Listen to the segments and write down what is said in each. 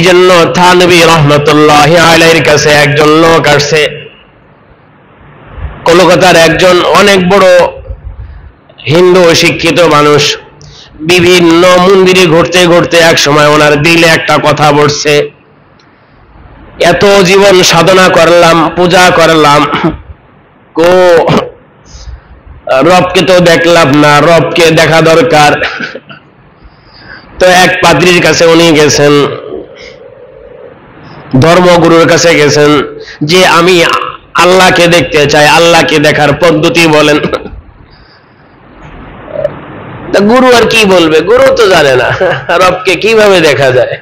জন্য থানভী রহমতুল্লাহি আলাইহির কাছে একজন লোক আসছে, কলকাতার একজন অনেক বড় হিন্দু শিক্ষিত মানুষ। বিভিন্ন মন্দিরে ঘুরতে ঘুরতে এক সময় ওনার দিলে একটা কথা পড়ছে, এত জীবন সাধনা করলাম, পূজা করলাম, রবকে তো দেখলাম না, রবকে দেখা দরকার। তো এক পাদ্রীর কাছে উনি গেছেন, ধর্মগুরুর কাছে গেছেন যে আমি আল্লাহকে দেখতে চাই, আল্লাহকে দেখার পদ্ধতি বলেন। গুরু আর কি বলবে, গুরু তো জানে না রবকে কিভাবে দেখা যায়।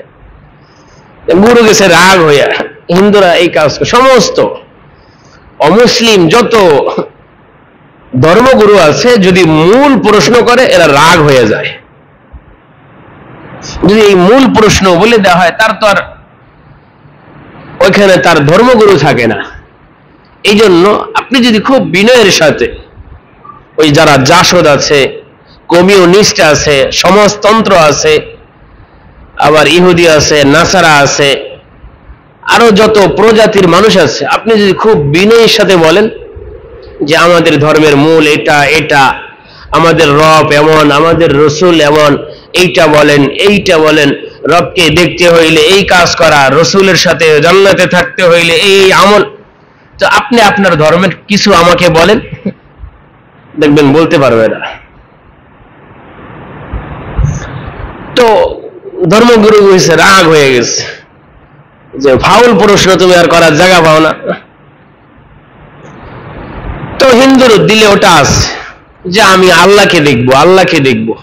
গুরু গেছে রাগ হইয়া। হিন্দুরা এই কাজ, সমস্ত অমুসলিম যত ধর্মগুরু আছে যদি মূল প্রশ্ন করে এরা রাগ হয়ে যায়। যদি এই মূল প্রশ্ন বলে দেওয়া হয় তার তো আর ওইখানে তার ধর্মগুরু থাকে না। এই জন্য আপনি যদি খুব বিনয়ের সাথে, ওই যারা জাসদ আছে, কমিউনিস্ট আছে, সমাজতন্ত্র আছে, আবার ইহুদি আছে, নাসারা আছে, আরো যত প্রজাতির মানুষ আছে, আপনি যদি খুব বিনয়ের সাথে বলেন যে আমাদের ধর্মের মূল এটা, এটা আমাদের রব এমন, আমাদের রসুল এমন, এইটা বলেন, এইটা বলেন, রবকে দেখতে হইলে এই কাজ করা, রসুলের সাথে জান্নাতে থাকতে হইলে এই আমল, তো আপনি আপনার ধর্মের কিছু আমাকে বলেন, দেখবেন বলতে পারবে না। তো ধর্মগুরু হয়েছে, রাগ হয়ে গেছে যে ফাউল প্রশ্ন তুমি আর করার জায়গা পাও না। তো হিন্দুর দিলে ওটা আছে যে আমি আল্লাহকে দেখবো, আল্লাহকে দেখবো।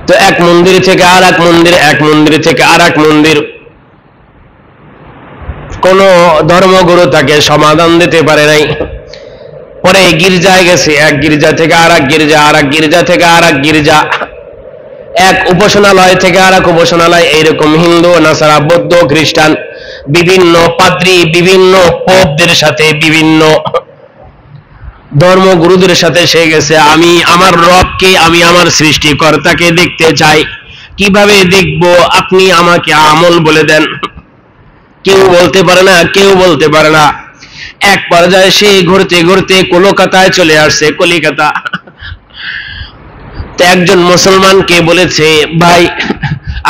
তো এক মন্দির থেকে আর এক মন্দির, এক মন্দির থেকে আর এক মন্দির, কোন ধর্মগুরু তাকে সমাধান দিতে পারে নাই। পরে গির্জায় গেছে, এক গির্জা থেকে আর এক গির্জা, আর এক গির্জা থেকে আর এক গির্জা, এক উপাসনালয় থেকে আর এক উপাসনালয়, এইরকম হিন্দু, নাসারা, বৌদ্ধ, খ্রিস্টান, বিভিন্ন পাদ্রী, বিভিন্ন পোপদের সাথে, বিভিন্ন ধর্মগুরুদের সাথে সে গেছে। আমি আমার রবকে, আমি আমার সৃষ্টিকর্তাকে দেখতে চাই, কিভাবে দেখব আপনি আমাকে আমল বলে দেন। কেউ বলতে পারে না, কেউ বলতে পারে না। এক পর্যায়ে সে ঘুরতে ঘুরতে কলকাতায় চলে আসছে, কলিকাতা। তো একজন মুসলমানকে বলেছে, ভাই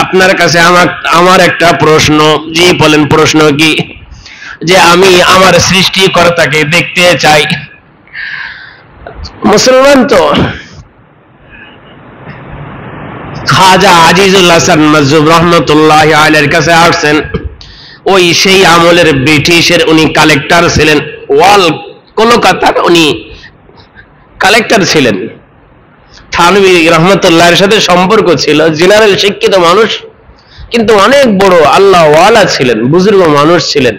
আপনার কাছে আমার একটা প্রশ্ন। জি বলেন, প্রশ্ন কি? যে আমি আমার সৃষ্টিকর্তাকে দেখতে চাই। মুসলমান তো খাজা আজিজুল হাসান মাজুব রহমতুল্লাহি আলাইহির কাছে আসছেন। ওই সেই আমলের ব্রিটিশের উনি কালেক্টর ছিলেন, ওয়াল কলকাতার উনি কালেক্টর ছিলেন। থানভী রহমতুল্লাহর সাথে সম্পর্ক ছিল, জেনারেল শিক্ষিত মানুষ, কিন্তু অনেক বড় আল্লাহ ওয়ালা ছিলেন, বুজুর্গ মানুষ ছিলেন।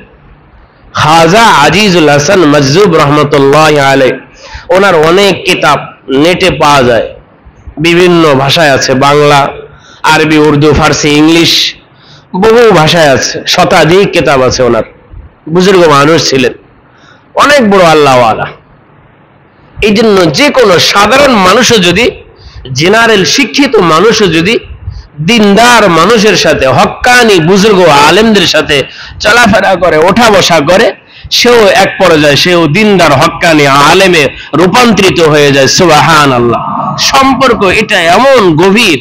খাজা আজিজুল হাসান মাজুব রহমতুল্লাহি আলাইহি, ওনার অনেক কিতাব নেটে পাওয়া যায়, বিভিন্ন ভাষায় আছে, বাংলা, আরবি, উর্দু, ফার্সি, ইংলিশ, বহু ভাষায় আছে, শতাধিক কিতাব আছে ওনার। বুজুর্গ মানুষ ছিলেন, অনেক বড় আল্লাহ ওয়ালা। এই জন্য যে কোনো সাধারণ মানুষও যদি, জেনারেল শিক্ষিত মানুষও যদি দিনদার মানুষের সাথে, হক্কানি বুজুর্গ আলেমদের সাথে চলাফেরা করে, ওঠা বসা করে, সেও এক পর্যায়ে সেও দিনদার হক্কানি আলেমে রূপান্তরিত হয়ে যায়। সুবহানাল্লাহ। সম্পর্ক এটা এমন গভীর।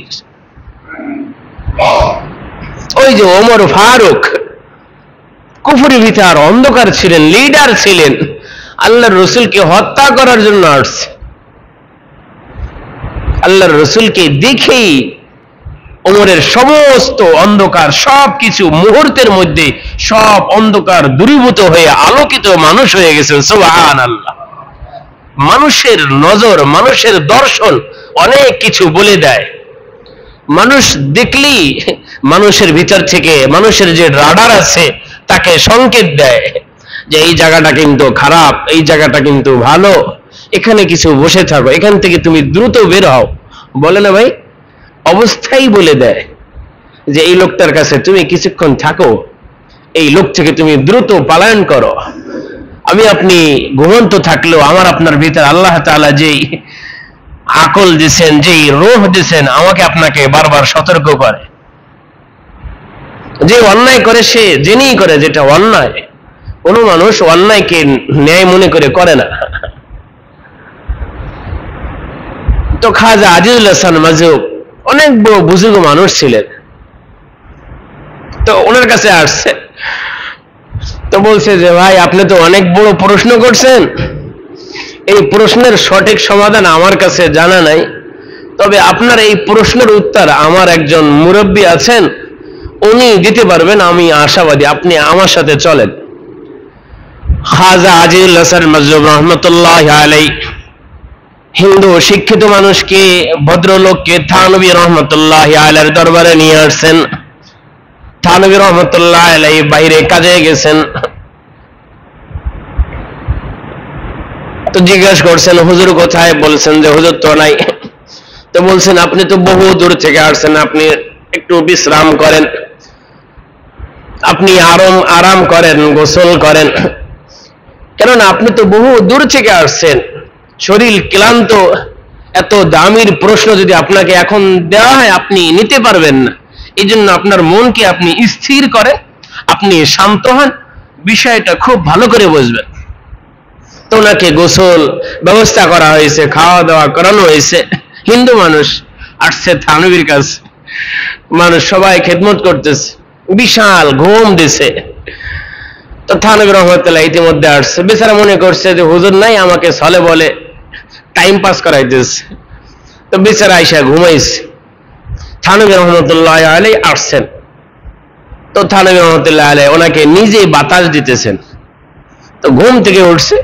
ওই যে ওমর ফারুক কুফরি ভিতর অন্ধকার ছিলেন, লিডার ছিলেন, আল্লাহর রসুলকে হত্যা করার জন্য আসছে। আল্লাহর রসুলকে দেখেই ওমরের সমস্ত অন্ধকার সবকিছু মুহূর্তের মধ্যে সব অন্ধকার দূরীভূত হয়ে আলোকিত মানুষ হয়ে গেছেন। সুবহানাল্লাহ। মানুষের নজর, মানুষের দর্শন অনেক কিছু বলে দেয়। মানুষ দেখলেই মানুষের ভিতর থেকে, মানুষের যে রাডার আছে তাকে সংকেত দেয় যে এই জায়গাটা কিন্তু খারাপ, এই জায়গাটা কিন্তু ভালো, এখানে কিছু বসে থাকো, এখান থেকে তুমি দ্রুত বের হও। বলে না ভাই, অবস্থাই বলে দেয় যে এই লোকটার কাছে তুমি কিছুক্ষণ থাকো, এই লোক থেকে তুমি দ্রুত পলায়ন করো। আমি আপনি ঘুমন্ত থাকলেও আমার আপনার ভিতর আল্লাহ তাআলা যেই আকল দিয়েছেন, যেই রূহ দিয়েছেন, আমাকে আপনাকে বারবার সতর্ক করে। যে অন্যায় করে সে জেনেই করে যেটা অন্যায়। কোনো মানুষ অন্যায়কে ন্যায় মনে করে না। তো খাজা আজিজুল হাসান মাজুব অনেক বড় বুজুর্গ মানুষ ছিলেন। তো ওনার কাছে আসছে, তো বলছে যে ভাই আপনি তো অনেক বড় প্রশ্ন করছেন, এই প্রশ্নের সঠিক সমাধান আমার কাছে জানা নাই, তবে আপনার এই প্রশ্নের উত্তর আমার একজন মুরব্বী আছেন, উনি দিতে পারবেন, আমি আশাবাদী, আপনি আমার সাথে চলেন। খাজা আজিজুল হাসান মাজুব রহমতুল্লাহ আলাইহি হিন্দু শিক্ষিত মানুষকে, ভদ্রলোককে থানবী রহমতুল্লাহ আলাইহির দরবারে নিয়ে আসছেন। থানবী রহমতুল্লাহ আলাইহি বাইরে কাজে গেছেন, তো জিজ্ঞাসা করছেন হুজুর কোথায়? বলছেন যে হুজুর তো নাই। তো বলছেন আপনি তো বহু দূর থেকে আসছেন, আপনি একটু বিশ্রাম করেন, আপনি আরাম করেন, গোসল করেন, কেননা আপনি তো বহু দূর থেকে আসছেন, শরীর ক্লান্ত, এত দামির প্রশ্ন যদি আপনাকে এখন দেওয়া হয় আপনি নিতে পারবেন না। এই জন্য আপনার মনকে আপনি স্থির করেন, আপনি শান্ত হন, বিষয়টা খুব ভালো করে বুঝবেন। তো ওনাকে গোসল ব্যবস্থা করা হয়েছে, খাওয়া দাওয়া করানো হয়েছে। হিন্দু মানুষ আসছে থানবীর কাছে, মানুষ সবাই খেদমত করতেছে, বিশাল ঘুম দিছে। তো থানবী রহমতুল্লাহ ইতিমধ্যে আসছে, বেচারা মনে করছে যে হুজুর নাই, আমাকে ছলে বলে টাইম পাস করাইতেছে, তো বেচারা আইসা ঘুমাইছে। থানবী রহমতুল্লাহ আলাইহি আসছেন, তো থানবী রহমতুল্লাহ আলাইহি ওনাকে নিজেই বাতাস দিতেছেন। তো ঘুম থেকে উঠছে,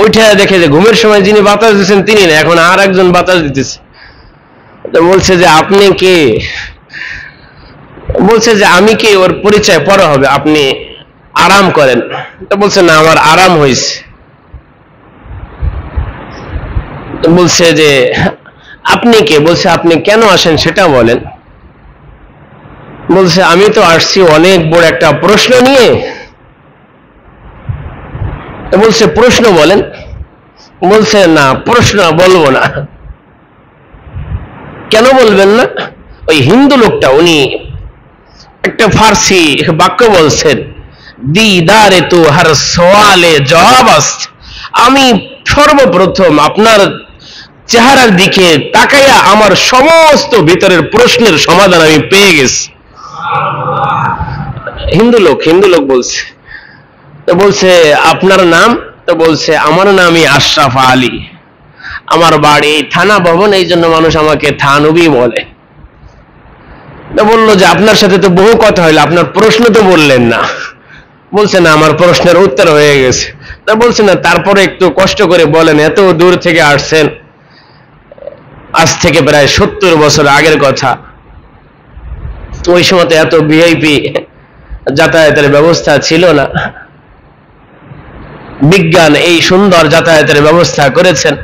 ওইটা দেখে যে ঘুমের সময় যিনি বাতাস দিচ্ছেন তিনি না, এখন আর একজন বাতাস দিতেছে। তো বলছে যে আপনি কে? বলছে যে আমি কে, ওর পরিচয় পরে হবে, আপনি আরাম করেন। তো বলছে না, আমার আরাম হয়েছে। তো বলছে যে আপনি কে? বলছে আপনি কেন আসেন সেটা বলেন। বলছে আমি তো আসছি অনেক বড় একটা প্রশ্ন নিয়ে। তো বলছে প্রশ্ন বলেন। বলছে না, প্রশ্ন বলবো না। কেন বলবেন না? ওই হিন্দু লোকটা উনি একটা ফার্সি বাক্য বলছেন, দিদারে তো হর সওয়ালে জবাব আস্ত, আমি সর্বপ্রথম আপনার চেহারার দিকে তাকাইয়া আমার সমস্ত ভিতরের প্রশ্নের সমাধান আমি পেয়ে গেছি। হিন্দু লোক বলছে। তো বলছে আপনার নাম? তো বলছে আমার নামই আশরাফ আলী, আমার বাড়ি থানা ভবন, এই জন্য মানুষ আমাকে থানবী বলে। তো বললো যে আপনার সাথে তো বহু কথা হইলো, আপনার প্রশ্ন তো বললেন না। বলছে না, আমার প্রশ্নের উত্তর হয়ে গেছে। তা বলছে না, তারপরে একটু কষ্ট করে বলেন, এত দূর থেকে আসছেন, আজ থেকে প্রায় 70 বছর আগের কথা, ওই সময় তো এত ভিআইপি যাতায়াতের ব্যবস্থা ছিল না, বিজ্ঞান এই সুন্দর যাতায়াতের ব্যবস্থা করেছেন।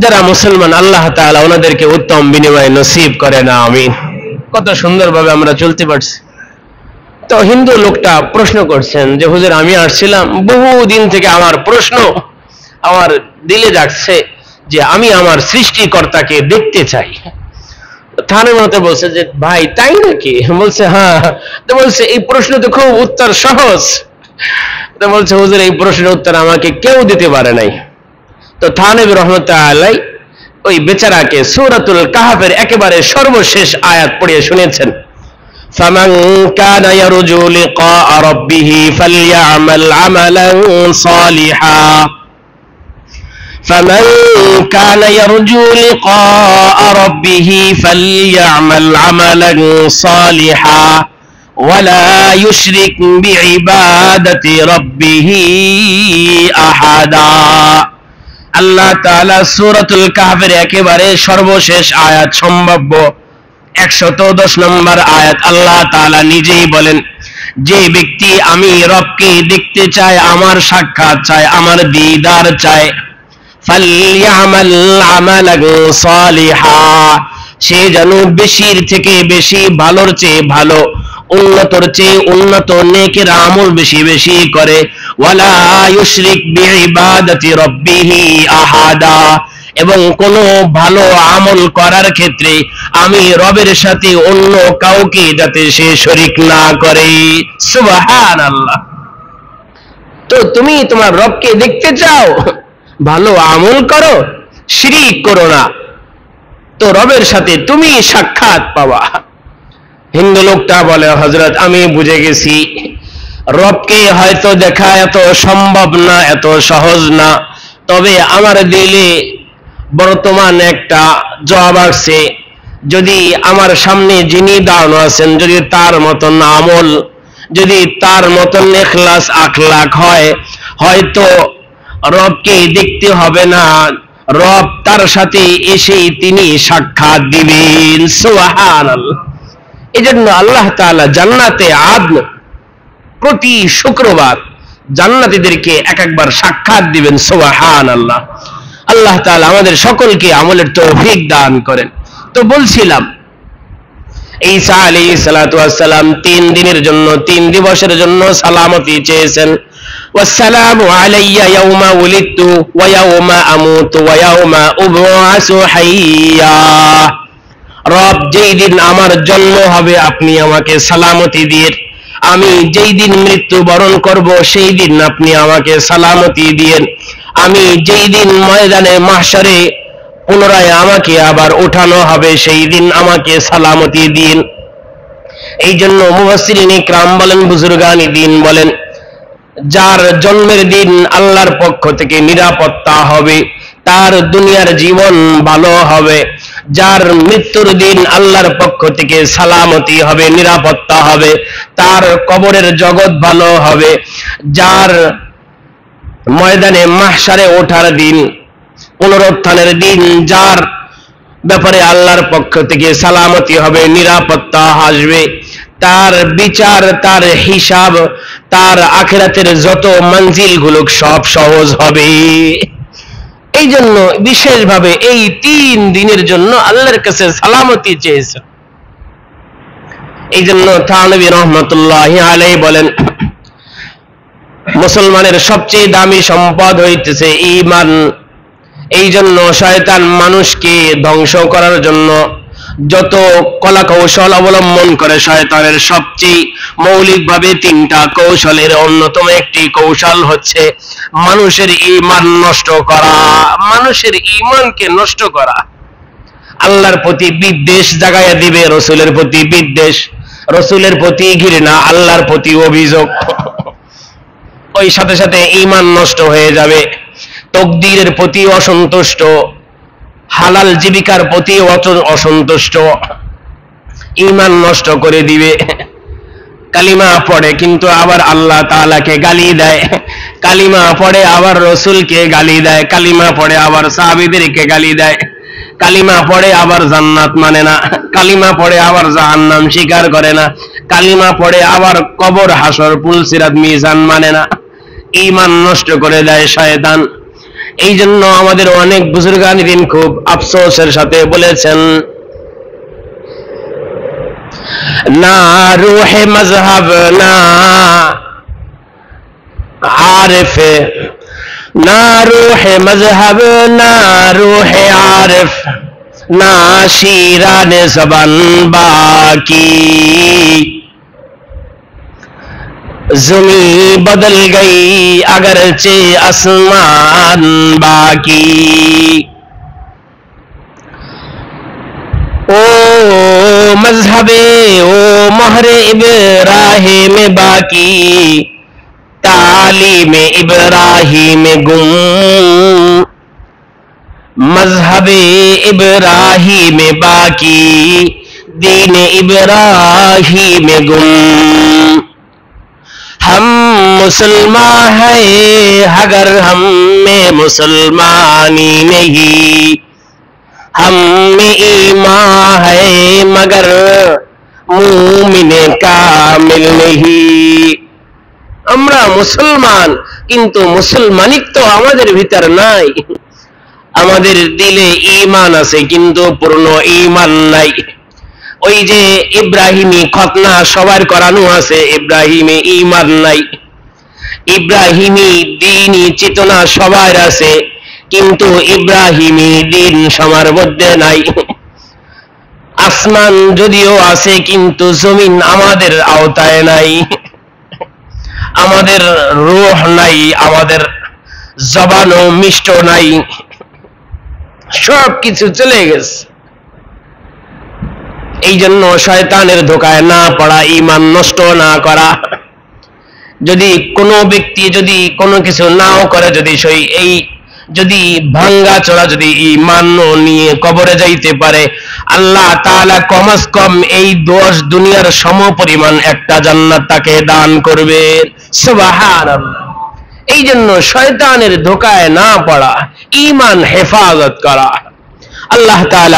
যারা মুসলমান আল্লাহ তাআলা ওনাদেরকে উত্তম বিনিময় নসিব করে না, আমিন। কত সুন্দরভাবে আমরা চলতে পারছি। তো হিন্দু লোকটা প্রশ্ন করছেন যে হুজুর আমি আসছিলাম, বহুদিন থেকে আমার প্রশ্ন আমার দিলে যাচ্ছে যে আমি আমার সৃষ্টিকর্তাকে দেখতে চাই। থানের মতে বলছে যে ভাই তাই নাকি? বলছে হ্যাঁ। তো বলছে এই প্রশ্ন তো খুব উত্তর সহজ। তো বলছে হুজুর এই প্রশ্নের উত্তর আমাকে কেউ দিতে পারে নাই। তো থানবী রাহমাতুল্লাহ আলাইহি ওই বেচারাকে সূরাতুল কাহফের একেবারে সর্বশেষ আয়াত পড়িয়ে শুনিয়েছেন, ফামান কানা ইয়ারজু লিকা রাব্বিহি ফালইআমাল আমালান সালিহা, ফামান কানা ইয়ারজু লিকা রাব্বিহি ফালইআমাল আমালান সালিহা ওয়ালা ইউশরিক বিইবাদাতি রাব্বিহি আহাদা। আল্লাহ তাআলা সূরাতুল কাহফের একেবারে সর্বশেষ আয়াত, সম্ভাব্য 110 নম্বর আয়াত, আল্লাহ তাআলা নিজেই বলেন, যে ব্যক্তি আমি রবকে দেখতে চায়, আমার সাক্ষাৎ চায়, আমার দিদার চায়, ফালইআমাল আমালান সালিহা, সে যেন বেশির থেকে বেশি, ভালোর চেয়ে ভালো, উন্নতর চেয়ে উন্নত নেকের আমল বেশি বেশি করে, ওয়ালা ইউশরিক বিইবাদাতি রাব্বিহি আহাদা, এবং কোনো ভালো আমল করার ক্ষেত্রে আমি রবের সাথে অন্য কাউকে যাতে সে শরীক না করে। সুবহানাল্লাহ। তো তুমি তোমার রবকে দেখতে চাও, ভালো আমল করো, শিরিক করো না, তো রবের সাথে তুমি সাক্ষাৎ পাবা। হিন্দু লোকটা বলে, হযরত আমি বুঝে গেছি রবকে হয়তো দেখা এত সম্ভব না, এত সহজ না, তবে আমার দিলে বর্তমান একটা জবাব আসছে, যদি আমার সামনে যিনি দাঁড়ানো আছেন যদি তার মতন আমল, যদি তার মতন ইখলাস আখলাক হয়, হয়তো রবকে দেখতে হবে না, রব তার সাথে এসে তিনি সাক্ষাৎ দিবেন। সুবহানাল্লাহ। এজন্য আল্লাহ তাআলা জান্নাতে আদন প্রতি শুক্রবার জান্নাতীদেরকে এক একবার সাক্ষাৎ দিবেন। সুবহানাল্লাহ। আল্লাহ তাআলা আমাদের সকলকে আমলের তৌফিক দান করেন। তো বলছিলাম ঈসা আলাইহিস সালাতু ওয়াস সালাম 3 দিনের জন্য 3 দিবসের জন্য সালামতি চেয়েছেন। ওয়াসসালামু আলাইয়া ইয়াউমা উলিদতু ওয়া ইয়াউমা আমুতু ওয়া ইয়াউমা উবআসু হাইয়া। রব যেই দিন আমার জন্ম হবে আপনি আমাকে সালামতি দিয়েন, আমি যেই দিন মৃত্যুবরণ করব সেই দিন আপনি আমাকে সালামতি দিয়েন, আমি যেই দিন ময়দানে মাহশারে পুনরায় আমাকে আবার উঠানো হবে সেই দিন আমাকে সালামতি দিন। এই জন্য মুফাসসিরিন ইকরাম বলেন, বুজুর্গানি দ্বীন বলেন, যার জন্মের দিন আল্লাহর পক্ষ থেকে নিরাপত্তা হবে তার দুনিয়ার জীবন ভালো হবে, যার মৃত্যুর দিন আল্লাহর পক্ষ থেকে সালামতি হবে, নিরাপত্তা হবে, তার কবরের জগৎ ভালো হবে, যার ময়দানে মাহশারে ওঠার দিন, পুনরুত্থানের দিন, যার ব্যাপারে আল্লাহর পক্ষ থেকে সালামতি হবে, নিরাপত্তা আসবে, তার বিচার, তার হিসাব, তার আখিরাতের যত মঞ্জিল গুলো সব সহজ হবে। এই জন্য বিশেষভাবে এই 3 দিনের জন্য আল্লাহর কাছে সালামতি চেয়েছেন। এই জন্য থানবী রহমতুল্লাহি আলাইহি বলেন, মুসলমানের সবচেয়ে দামি সম্পদ হইতেছে ঈমান। এই জন্য শয়তান মানুষকে ধ্বংস করার জন্য যত কলা কৌশল অবলম্বন করে, শয়তানের সবচেয়ে মৌলিকভাবে 3টা কৌশলের অন্যতম একটি কৌশল হচ্ছে মানুষের ঈমান নষ্ট করা, মানুষের ঈমানকে নষ্ট করা। আল্লাহর প্রতি বিদ্বেষ জাগাইয়া দিবে, রাসূলের প্রতি বিদ্বেষ, রাসূলের প্রতি ঘৃণা, আল্লাহর প্রতি অভিযোগ, ওই সাথে সাথে ঈমান নষ্ট হয়ে যাবে। তাকদীরের প্রতি অসন্তুষ্ট, হালাল জীবিকার প্রতি অসন্তুষ্ট, ঈমান নষ্ট করে দিবে। কালিমা পড়ে কিন্তু আবার আল্লাহ তাআলাকে গালি দেয়, কালিমা পড়ে আবার রাসূলকে গালি দেয়, কালিমা পড়ে আবার সাহাবীদেরকে গালি দেয়, কালিমা পড়ে আবার জান্নাত মানে না, কালিমা পড়ে আবার জাহান্নাম স্বীকার করে না, কালিমা পড়ে আবার কবর, হাসর, পুলসিরাত, মিজান মানে না। ঈমান নষ্ট করে দেয় শয়তান। এই জন্য আমাদের অনেক বুজুর্গান দিন খুব আফসোসের সাথে বলেছেন, না রূহে মযহাব না আরিফ, না রূহে মযহাব না রূহে আরিফ, না শিরানে জবান বাকি, ज़मी बदल गई अगरचे आसमान बाकी। ओ मजहबे ओ मोहरे इब्राहिम बाकी, तालीम इब्राहिम गुम, मजहबे इब्राहिम बाकी, दीन इब्राहिम गुम। हम मुसलमान हैं अगर हम में मुसलमानी नहीं, हम में ईमान है मगर मुमिने कामिल नहीं। আমরা মুসলমান কিন্তু মুসলমানিত্ব আমাদের ভিতর নাই, আমাদের দিলে ঈমান আছে কিন্তু পূর্ণ ঈমান নাই। ওই যে ইব্রাহিমী খতনা সবার করানো আছে, ইব্রাহিমী ঈমান নাই। ইব্রাহিমী দ্বীনি চেতনা সবার আছে কিন্তু ইব্রাহিমী দিন সবার মধ্যে নাই। আসমান যদিও আছে কিন্তু জমিন আমাদের আওতায় নাই, আমাদের রূহ নাই, আমাদের জবানও মিষ্ট নাই, সব কিছু চলে গেছে। এই জন্য শয়তানের ধোকায় না পড়া, ঈমান নষ্ট না করা। যদি কোনো ব্যক্তি যদি কোনো কিছু নাও করে, যদি ভাঙ্গা চড়া যদি ঈমান নিয়ে কবরে যাইতে পারে, আল্লাহ তাআলা কমাস কম এই 10 দুনিয়ার সমপরিমাণ একটা জান্নাত তাকে দান করবে। সুবহানাল্লাহ। এই জন্য শয়তানের ধোকায় না পড়া, ঈমান হেফাজত করা। আল্লাহ তাআলা